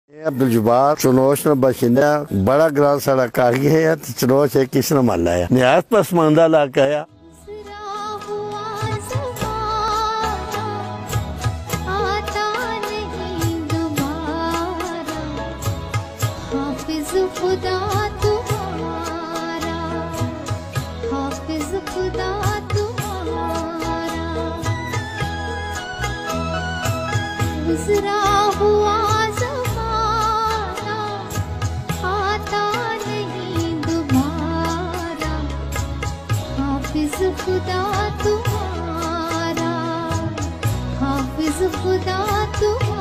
عبدالجبار چنوش نے باشندہ بڑا گران سڑا کاغی ہے چنوش ہے کس نے مالا ہے نہایت پسماندہ علاقہ ہے۔ خدا تمہارا حافظ خدا تمہارا گزرا ہوا زمانہ آتا نہیں دوبارہ حافظ خدا تمہارا حافظ خدا تمہارا۔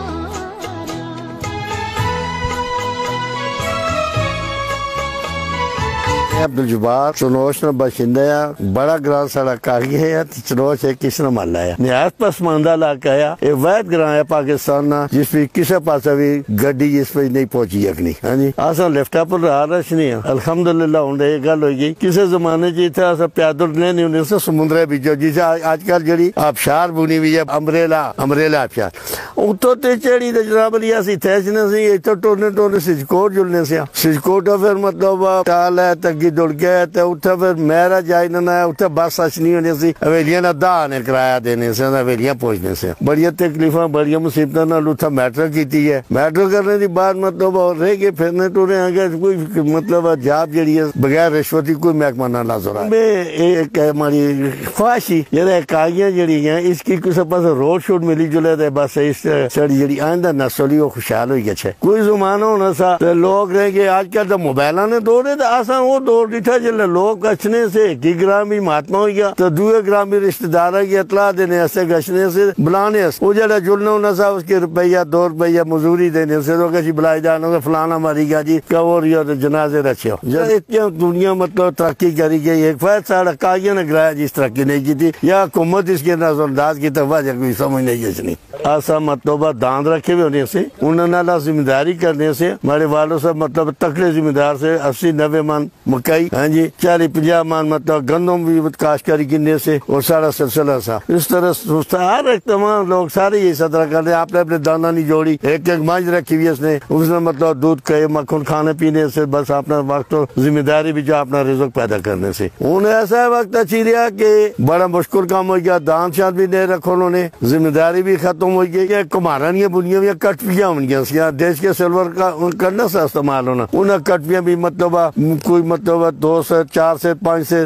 عبدالجبار چنوش نے باشندہ بڑا گران سڑا کاغی ہے چنوش ہے کس نے مالا ہے نہایت پسماندہ علاقہ ہے۔ ایک واحد گران ہے پاکستان نا جس پہ کسی پاسا بھی گڈی جس پہ نہیں پہنچی یکنی ہاں جی آسا لیفٹا پر رہا رش نہیں ہے الحمدللہ ہوں یہ گل ہوئی گئی کسی زمانے جی تھا آسا پیادل نہیں ہونے سے سمندرے بیچو جسے آج کل جڑی آبشار بنی ہوئی ہے امبریلا آبشار اتو تے چیڑی تے جناب علی اسی تھیسنے سے اتو ٹونے سجکوٹ جلنے سے سجکوٹ پھر مطلب ٹال ہے تگی دڑ گئے تو اتھا پھر میرا جائی نہ ہے اتھا بس اچنی ہونے سے اویلیاں نہ دا آنے کرایہ دینے سے اویلیاں پہنچنے سے بڑی تکلیفاں بڑی مصیبتاں نہ لوتھا میٹرو کیتی ہے میٹرو کرنے دی بعد مطلب رہ گئے پھرنے ٹورے آگے کوئی مطلب جاب جڑی ہے بغیر رشوتی کوئی محکمہ نہ لازورا میں ایک ہماری خواہشی یہ کاغیاں جڑی ہیں اس کی کسی پاس روڈ شوٹ ملی جلے دے بس اس سڑی جڑی آئندہ نسلی وہ خوشحال ہوئی گئے کوئی زمانہ ہونا سا لوگ رہ گئے آج کل تو موبائلہ نے دورے تو آسان وہ دور دیٹھا جلے لوگ گچنے سے کی گرامی مہاتما ہوئی گیا تو دوئے گرامی رشتہ دارہ کی اطلاع دینے ایسے گچنے سے بلانے وہ جڑا جلنے ہونا سا اس کے روپیہ 2 روپیہ مزوری دینے سے تو کسی بلائی جانا سے فلانا ماری گیا جی کور یا جنازے رچے ہو جب اتنی دنیا مطلب ترقی کری گئی ایک فائد ساڑھا کاغیاں نے گرایا جس ترقی نہیں کی تھی یا حکومت اس کے نظر انداز کی تو وجہ کوئی سمجھ نہیں گئی آسا مطلب داند رکھے ہوئے ہونے سے انہوں نے ذمہ داری کرنے سے ہمارے والوں سے مطلب تکڑے ذمہ دار سے 80-90 من مکئی ہاں جی 40-50 من مطلب گندم بھی کاشتکاری کرنے سے اور سارا سلسلہ سا اس طرح سوچتا ہر ایک تمام لوگ سارے یہ صدرہ کرتے ہیں آپ نے اپنے دانا نہیں جوڑی ایک مانج رکھی ہوئی اس نے مطلب دودھ کہے مکھن کھانے پینے سے بس اپنا وقت ذمہ داری بھی جو اپنا رزق پیدا کرنے سے انہیں ایسا وقت اچھی رہا کہ بڑا مشکل کام ہو گیا دان شاد بھی نہیں رکھو انہوں نے ذمہ داری بھی ختم ہو گئی کہ کمارانیاں بنیاں ہوئی کٹپیاں بن گیا دیش کے سلور کا کرنا سا استعمال ہونا انہیں کٹپیاں بھی مطلب کوئی مطلب 2 سے 4 سے 5 سے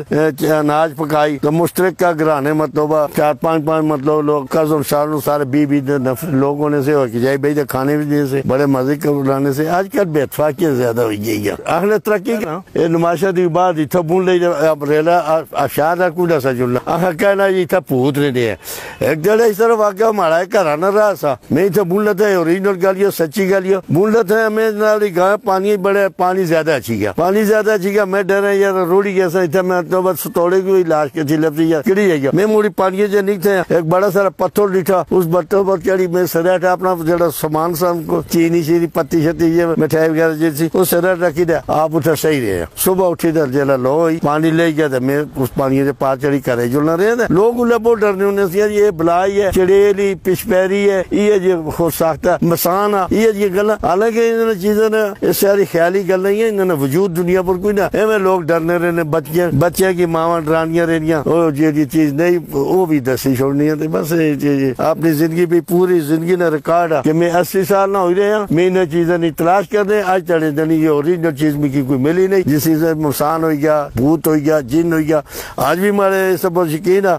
اناج پکائی تو مشترک کا گرانے مطلب 4-5 مطلب لوگ قزم شاروں سارے 20 لوگوں نے سے ہو کہ جائے بھائی کھانے بھی دینے سے بڑے مزے کے بلانے سے آج کل بے اتفاقیاں زیادہ ہوئی گئی ہے اہل ترقی کا یہ نمائشہ دی بعد اتھا بون لے ریلا اشار کوڑا سا جلنا آخر کہنا یہ اتھا پوت رہے ہیں ایک جڑا اس طرح واقعہ ہمارا ہے کرانا رہا سا میں اتھا بون لیتا ہے اوریجنل گالیو سچی گالیو بون لیتا ہے ہمیں نالی گاہ پانی زیادہ اچھی گیا میں ڈر رہا یار روڑی کیسا اتھا میں تو بس توڑے گئی لاش کے تھی لفظی یا کڑی جائے گیا میں موڑی پانی جو نہیں تھے ایک بڑا سارا پتھر ڈٹھا اس بٹوں پر چڑی میں سریٹا اپنا جڑا سامان سا کو چینی شیری پتی شتی یہ مٹھائی وغیرہ جیسی وہ سریٹ رکھی دے آپ اتھا صحیح رہے صبح اٹھی در جلا لو پانی لے گیا تھا میں اس پانی سے پار چڑی کرے جلنا رہے تھے لوگ لبو ڈرنے ہونے سے یہ بلائی ہے چڑیلی پشپیری ہے یہ جو خود ساختہ مسان ہے یہ گلا حالانکہ انہوں نے چیزیں اس ساری خیالی گل نہیں ہے انہوں نے وجود دنیا پر کوئی نہ ایویں لوگ ڈرنے رہنے بچے کی ماواں ڈرانیاں رہنیاں وہ یہ چیز نہیں وہ بھی دسی چھوڑنی ہے بس اپنی زندگی بھی پوری زندگی نے ریکارڈ ہے کہ میں 80 سال نہ ہو رہے ہیں میں انہیں چیزیں نہیں تلاش کر دیں آج چڑھے دنی یہ اوریجنل چیز میں کی کوئی ملی نہیں جس چیزیں مسان ہوئی گیا بھوت ہوئی گیا جن ہوئی گیا آج بھی ہمارے سب یقین ہے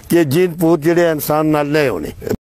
کہ جن بھوت جڑے انسان نہ لے ہونے